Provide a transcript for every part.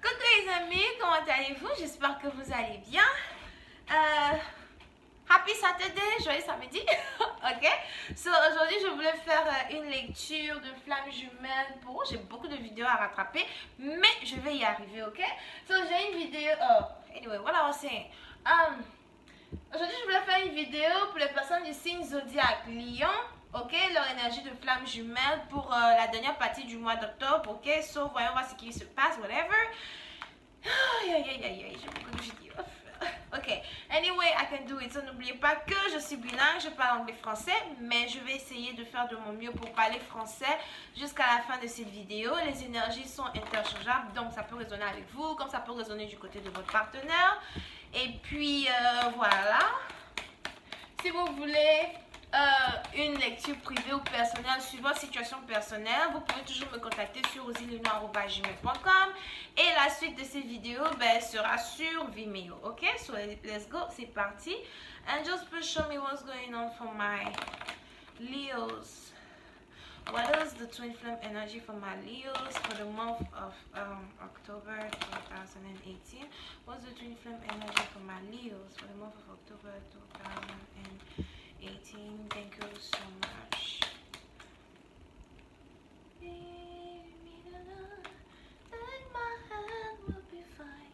Coucou les amis, comment allez-vous? J'espère que vous allez bien. Happy Saturday, joyeux samedi. Ok? So, aujourd'hui, je voulais faire une lecture de Flammes jumelles. Bon, j'ai beaucoup de vidéos à rattraper, mais je vais y arriver, ok? So, j'ai une vidéo. Anyway, what I was saying. Aujourd'hui, je voulais faire une vidéo pour les personnes du signe zodiaque Lion. Ok, leur énergie de flamme jumelle pour la dernière partie du mois d'octobre. Ok, so voyons voir ce qui se passe, whatever. Aïe, aïe, aïe, aïe, j'ai beaucoup de vidéos à faire. Ok, anyway, I can do it. So n'oubliez pas que je suis bilingue, je parle anglais-français, mais je vais essayer de faire de mon mieux pour parler français jusqu'à la fin de cette vidéo. Les énergies sont interchangeables, donc ça peut résonner avec vous, comme ça peut résonner du côté de votre partenaire. Et puis, voilà. Si vous voulez une lecture privée ou personnelle sur votre situation personnelle, vous pouvez toujours me contacter sur rosiluna@gmail.com et la suite de cette vidéo sera sur Vimeo. Ok, so let's go, c'est parti. And just please show me what's going on for my Leos. What is the twin flame energy for my Leos for the month of October 2018? What's the twin flame energy for my Leos for the month of October 2018? Thank you so much. My hand will be fine.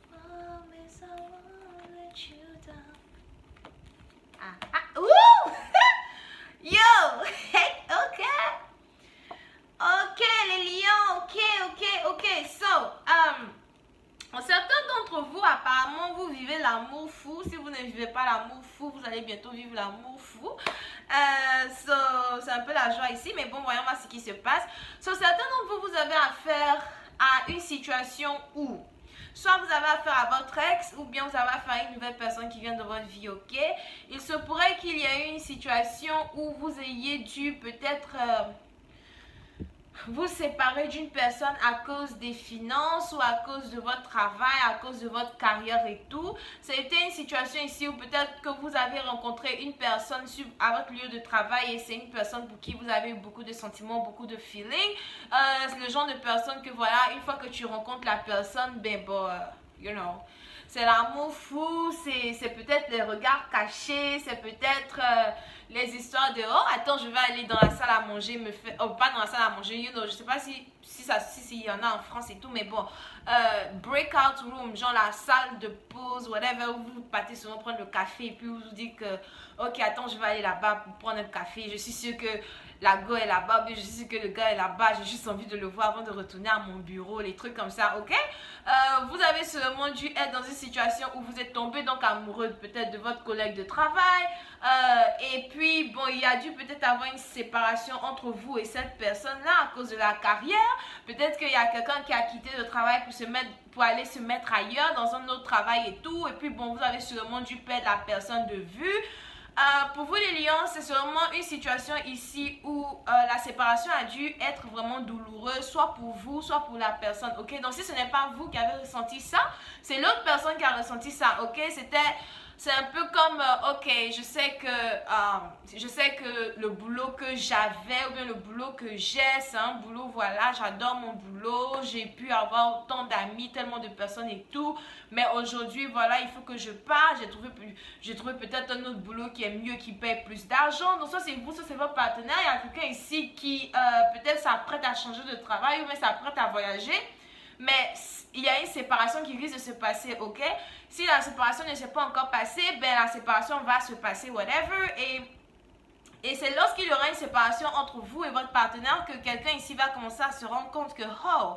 Promise I won't let you down. Woo! Yo! Hey, ok. Ok, les lions. Ok. So, certains d'entre vous, apparemment, vous vivez l'amour fou. Si vous ne vivez pas l'amour fou, vous allez bientôt vivre l'amour fou. C'est un peu la joie ici, mais bon, voyons voir ce qui se passe. So, certains d'entre vous, vous avez affaire à une situation où soit vous avez affaire à votre ex ou bien vous avez affaire à une nouvelle personne qui vient de votre vie, ok? Il se pourrait qu'il y ait une situation où vous ayez dû peut-être vous séparer d'une personne à cause des finances ou à cause de votre travail, à cause de votre carrière et tout. C'était une situation ici où peut-être que vous avez rencontré une personne à votre lieu de travail et c'est une personne pour qui vous avez eu beaucoup de sentiments, beaucoup de feeling. C'est le genre de personne que voilà, une fois que tu rencontres la personne, you know, c'est l'amour fou, c'est peut-être les regards cachés, c'est peut-être les histoires de oh attends je vais aller dans la salle à manger, pas dans la salle à manger, you know, je sais pas si y en a en France et tout, mais bon, breakout room, genre la salle de pause, whatever, où vous partez souvent prendre le café et puis vous vous dites que ok attends je vais aller là-bas pour prendre un café, je suis sûre que la go est là-bas, je suis sûre que le gars est là-bas, j'ai juste envie de le voir avant de retourner à mon bureau, les trucs comme ça, ok? Vous avez seulement dû être dans une situation où vous êtes tombé donc amoureux peut-être de votre collègue de travail, et puis bon il y a dû peut-être avoir une séparation entre vous et cette personne-là à cause de la carrière. Peut-être qu'il y a quelqu'un qui a quitté le travail pour aller se mettre ailleurs dans un autre travail et tout, et puis bon vous avez sûrement dû perdre la personne de vue. Pour vous les lions, c'est sûrement une situation ici où la séparation a dû être vraiment douloureuse, soit pour vous, soit pour la personne, ok? Donc si ce n'est pas vous qui avez ressenti ça, c'est l'autre personne qui a ressenti ça, ok? C'est un peu comme, ok, je sais que le boulot que j'avais ou bien le boulot que j'ai, c'est un boulot, voilà, j'adore mon boulot, j'ai pu avoir tant d'amis, tellement de personnes et tout, mais aujourd'hui, voilà, il faut que je parte, j'ai trouvé peut-être un autre boulot qui est mieux, qui paye plus d'argent, donc ça c'est vous, ça c'est votre partenaire, il y a quelqu'un ici qui peut-être s'apprête à changer de travail ou bien s'apprête à voyager, mais il y a une séparation qui risque de se passer, ok? Si la séparation ne s'est pas encore passée, la séparation va se passer, whatever. Et c'est lorsqu'il y aura une séparation entre vous et votre partenaire que quelqu'un ici va commencer à se rendre compte que, oh,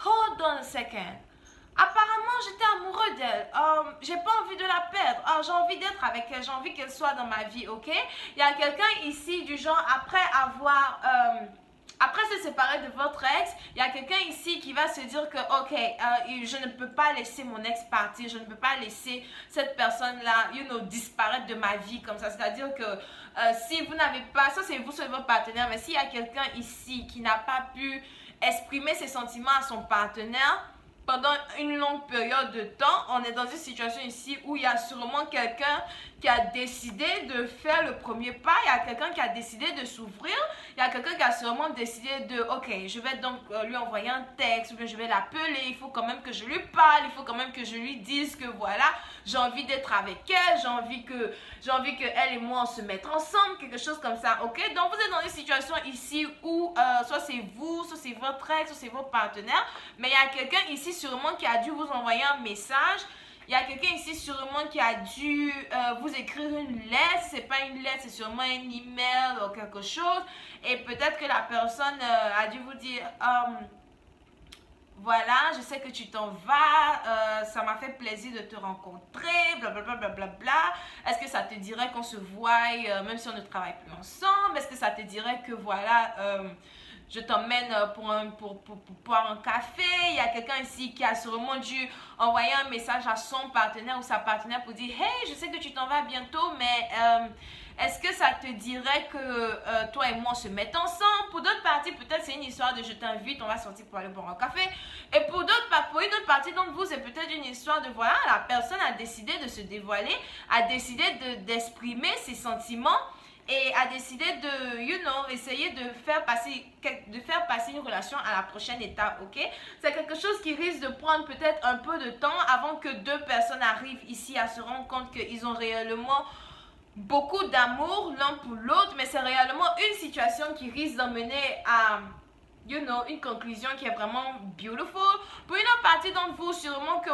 hold on a second. Apparemment, j'étais amoureux d'elle. J'ai pas envie de la perdre. J'ai envie d'être avec elle. J'ai envie qu'elle soit dans ma vie, ok? Il y a quelqu'un ici du genre, après se séparer de votre ex, il y a quelqu'un ici qui va se dire que ok, je ne peux pas laisser mon ex partir, je ne peux pas laisser cette personne-là, disparaître de ma vie comme ça. C'est-à-dire que si vous n'avez pas, ça c'est vous, c'est votre partenaire, mais s'il y a quelqu'un ici qui n'a pas pu exprimer ses sentiments à son partenaire, pendant une longue période de temps, on est dans une situation ici où il y a sûrement quelqu'un qui a décidé de faire le premier pas, il y a quelqu'un qui a décidé de s'ouvrir, il y a quelqu'un qui a sûrement décidé de, ok, je vais donc lui envoyer un texte, ou bien je vais l'appeler, il faut quand même que je lui parle, il faut quand même que je lui dise que voilà, j'ai envie d'être avec elle, j'ai envie que elle et moi on se mette ensemble, quelque chose comme ça, ok? Donc vous êtes dans une situation ici où soit c'est vous, soit c'est votre ex, soit c'est votre partenaire, mais il y a quelqu'un ici sûrement qui a dû vous envoyer un message. Il y a quelqu'un ici sûrement qui a dû vous écrire une lettre. Si ce n'est pas une lettre, c'est sûrement un email ou quelque chose. Et peut-être que la personne a dû vous dire voilà, je sais que tu t'en vas, ça m'a fait plaisir de te rencontrer, blablabla. Bla, bla, bla, bla. Est-ce que ça te dirait qu'on se voie même si on ne travaille plus ensemble? Est-ce que ça te dirait que voilà, je t'emmène pour boire un café? Il y a quelqu'un ici qui a sûrement dû envoyer un message à son partenaire ou sa partenaire pour dire hey, je sais que tu t'en vas bientôt, mais est-ce que ça te dirait que toi et moi on se mette ensemble? Pour d'autres parties, peut-être c'est une histoire de je t'invite, on va sortir pour aller boire un café. Et pour une autre partie d'entre vous, c'est peut-être une histoire de voilà, la personne a décidé de se dévoiler, a décidé d'exprimer ses sentiments. Et a décidé de, essayer de faire passer une relation à la prochaine étape, ok? C'est quelque chose qui risque de prendre peut-être un peu de temps avant que deux personnes arrivent ici à se rendre compte qu'ils ont réellement beaucoup d'amour l'un pour l'autre, mais c'est réellement une situation qui risque d'emmener à une conclusion qui est vraiment beautiful. Pour une autre partie d'entre vous, sûrement que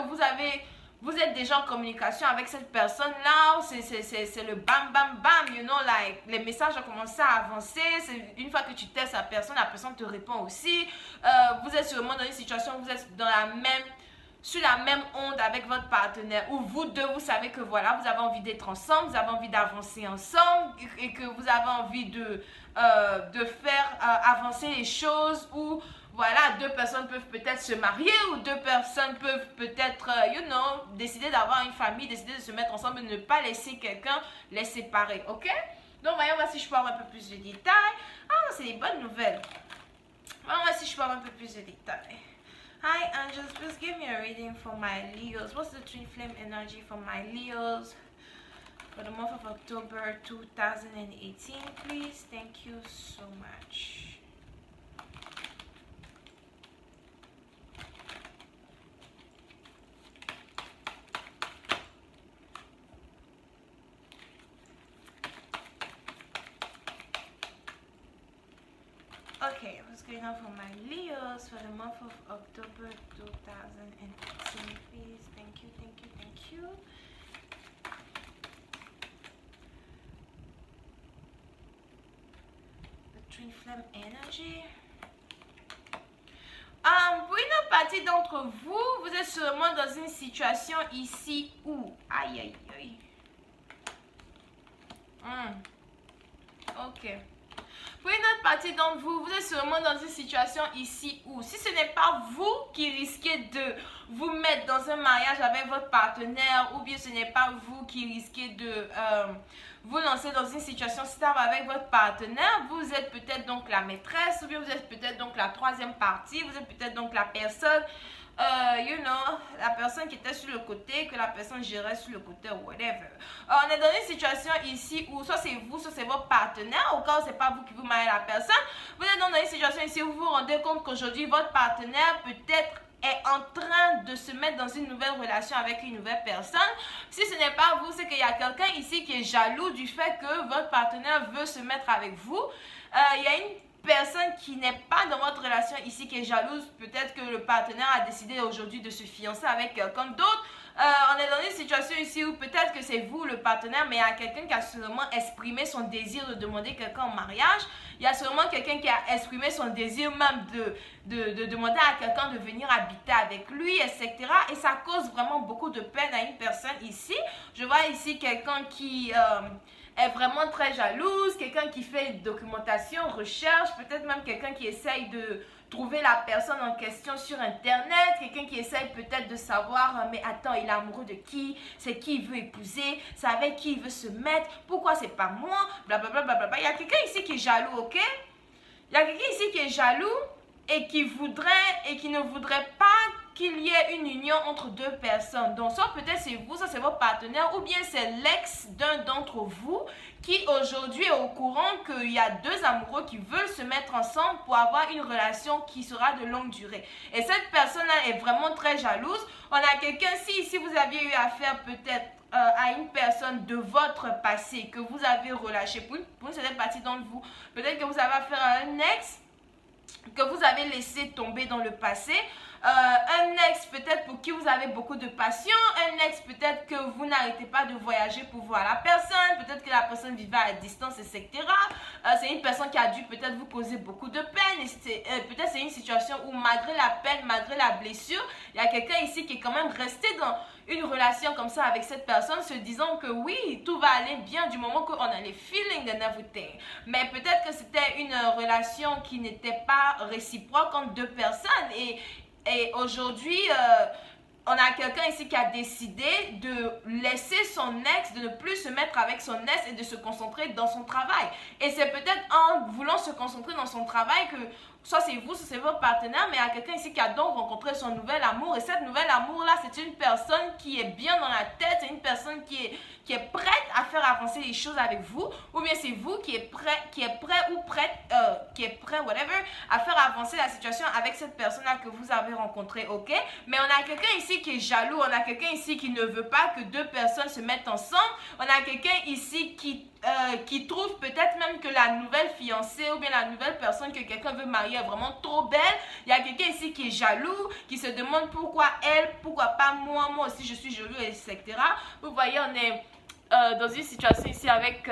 vous êtes déjà en communication avec cette personne-là, c'est le bam bam bam, like, les messages ont commencé à avancer, une fois que tu testes la personne te répond aussi. Vous êtes sûrement dans une situation où vous êtes sur la même onde avec votre partenaire, où vous deux, vous savez que voilà, vous avez envie d'être ensemble, vous avez envie d'avancer ensemble, et que vous avez envie de faire avancer les choses, où voilà, deux personnes peuvent peut-être se marier, ou deux personnes peuvent peut-être, décider d'avoir une famille, décider de se mettre ensemble et ne pas laisser quelqu'un les séparer, ok? Donc, voyons voir si je peux avoir un peu plus de détails. Ah, c'est des bonnes nouvelles. Voyons voir si je peux avoir un peu plus de détails. Hi angels, please give me a reading for my Leos. What's the twin flame energy for my Leos for the month of October 2018, please? Thank you so much. Okay, what's going on for my Leos for the month of October 2018, please? Thank you, thank you, thank you. The Twin Flame Energy. Pour une autre partie d'entre vous, vous êtes sûrement dans une situation ici où... Aïe, aïe, aïe. Ok. Pour une autre partie d'entre vous, vous êtes sûrement dans une situation ici où, si ce n'est pas vous qui risquez de vous mettre dans un mariage avec votre partenaire, ou bien ce n'est pas vous qui risquez de vous lancer dans une situation stable avec votre partenaire, vous êtes peut-être donc la maîtresse, ou bien vous êtes peut-être donc la troisième partie, vous êtes peut-être donc la personne, la personne qui était sur le côté, que la personne gérait sur le côté ou whatever. On est dans une situation ici où soit c'est vous, soit c'est votre partenaire, au cas où c'est pas vous qui vous mariez la personne. Vous êtes dans une situation ici où vous vous rendez compte qu'aujourd'hui votre partenaire peut-être est en train de se mettre dans une nouvelle relation avec une nouvelle personne. Si ce n'est pas vous, c'est qu'il y a quelqu'un ici qui est jaloux du fait que votre partenaire veut se mettre avec vous. Il y a une personne qui n'est pas dans votre relation ici qui est jalouse. Peut-être que le partenaire a décidé aujourd'hui de se fiancer avec quelqu'un d'autre. On est dans une situation ici où peut-être que c'est vous le partenaire, mais il y a quelqu'un qui a sûrement exprimé son désir de demander quelqu'un en mariage. Il y a sûrement quelqu'un qui a exprimé son désir même de demander à quelqu'un de venir habiter avec lui, etc. Et ça cause vraiment beaucoup de peine à une personne ici. Je vois ici quelqu'un qui est vraiment très jalouse, quelqu'un qui fait documentation, recherche, peut-être même quelqu'un qui essaye de trouver la personne en question sur internet, quelqu'un qui essaye peut-être de savoir mais attends, il est amoureux de qui, c'est qui il veut épouser, c'est avec qui il veut se mettre, pourquoi c'est pas moi, blablabla. Il y a quelqu'un ici qui est jaloux, ok? Il y a quelqu'un ici qui est jaloux et qui ne voudrait pas qu'il y ait une union entre deux personnes. Donc, soit peut-être c'est vous, soit c'est votre partenaire, ou bien c'est l'ex d'un d'entre vous qui aujourd'hui est au courant qu'il y a deux amoureux qui veulent se mettre ensemble pour avoir une relation qui sera de longue durée. Et cette personne-là est vraiment très jalouse. On a quelqu'un, si vous aviez eu affaire peut-être à une personne de votre passé que vous avez relâché pour une certaine partie d'entre vous, peut-être que vous avez affaire à un ex que vous avez laissé tomber dans le passé, un ex peut-être pour qui vous avez beaucoup de passion, un ex peut-être que vous n'arrêtez pas de voyager pour voir la personne, peut-être que la personne vivait à distance, etc. C'est une personne qui a dû peut-être vous causer beaucoup de peine, et peut-être c'est une situation où malgré la peine, malgré la blessure, il y a quelqu'un ici qui est quand même resté dans une relation comme ça avec cette personne, se disant que oui, tout va aller bien du moment qu'on a les feelings and everything. Mais peut-être que c'était une relation qui n'était pas réciproque entre deux personnes, et aujourd'hui, on a quelqu'un ici qui a décidé de laisser son ex, de ne plus se mettre avec son ex et de se concentrer dans son travail. Et c'est peut-être en voulant se concentrer dans son travail que soit c'est vous, soit c'est votre partenaire, mais il y a quelqu'un ici qui a donc rencontré son nouvel amour. Et cette nouvelle amour-là, c'est une personne qui est bien dans la tête, c'est une personne qui est prête à faire avancer les choses avec vous, ou bien c'est vous qui est prêt, whatever, à faire avancer la situation avec cette personne-là que vous avez rencontrée, ok? Mais on a quelqu'un ici qui est jaloux, on a quelqu'un ici qui ne veut pas que deux personnes se mettent ensemble, on a quelqu'un ici qui trouve peut-être même que la nouvelle fiancée ou bien la nouvelle personne que quelqu'un veut marier est vraiment trop belle. Il y a quelqu'un ici qui est jaloux, qui se demande pourquoi elle, pourquoi pas moi, moi aussi je suis jaloux, etc. Vous voyez, on est dans une situation ici avec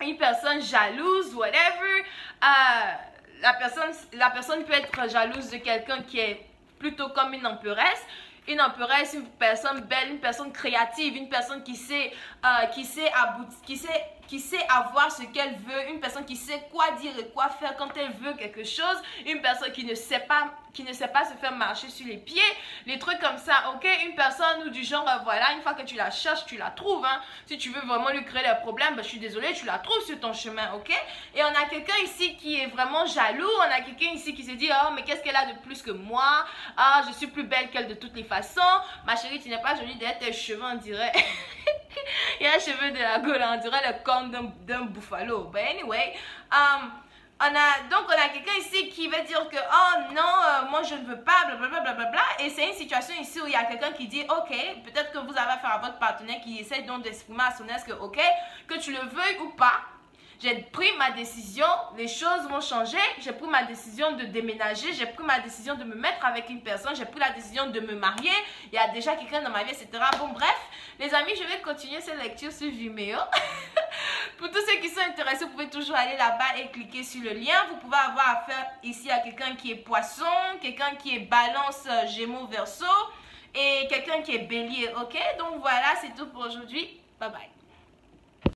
une personne jalouse, whatever. La personne peut être jalouse de quelqu'un qui est plutôt comme une emperesse. Une emperesse, une personne belle, une personne créative, une personne qui sait avoir ce qu'elle veut, une personne qui sait quoi dire et quoi faire quand elle veut quelque chose, une personne qui ne sait pas se faire marcher sur les pieds, les trucs comme ça, ok? Une personne ou du genre, voilà, une fois que tu la cherches, tu la trouves, hein? Si tu veux vraiment lui créer des problèmes, ben, je suis désolée, tu la trouves sur ton chemin, ok? Et on a quelqu'un ici qui est vraiment jaloux, on a quelqu'un ici qui se dit, oh, mais qu'est-ce qu'elle a de plus que moi? Ah, je suis plus belle qu'elle de toutes les façons. Ma chérie, tu n'es pas jolie derrière tes cheveux, on dirait. Il y a un cheveu de la gueule, on dirait le corne d'un buffalo. But anyway, donc on a quelqu'un ici qui veut dire que oh non, moi je ne veux pas, blablabla. Et c'est une situation ici où il y a quelqu'un qui dit ok, peut-être que vous avez affaire à votre partenaire qui essaie donc d'exprimer à son ex que ok, que tu le veuilles ou pas. J'ai pris ma décision, les choses vont changer, j'ai pris ma décision de déménager, j'ai pris ma décision de me mettre avec une personne, j'ai pris la décision de me marier, il y a déjà quelqu'un dans ma vie, etc. Bon bref, les amis, je vais continuer cette lecture sur Vimeo. Pour tous ceux qui sont intéressés, vous pouvez toujours aller là-bas et cliquer sur le lien. Vous pouvez avoir affaire ici à quelqu'un qui est poisson, quelqu'un qui est balance, gémeaux, verseau et quelqu'un qui est bélier, ok? Donc voilà, c'est tout pour aujourd'hui. Bye bye.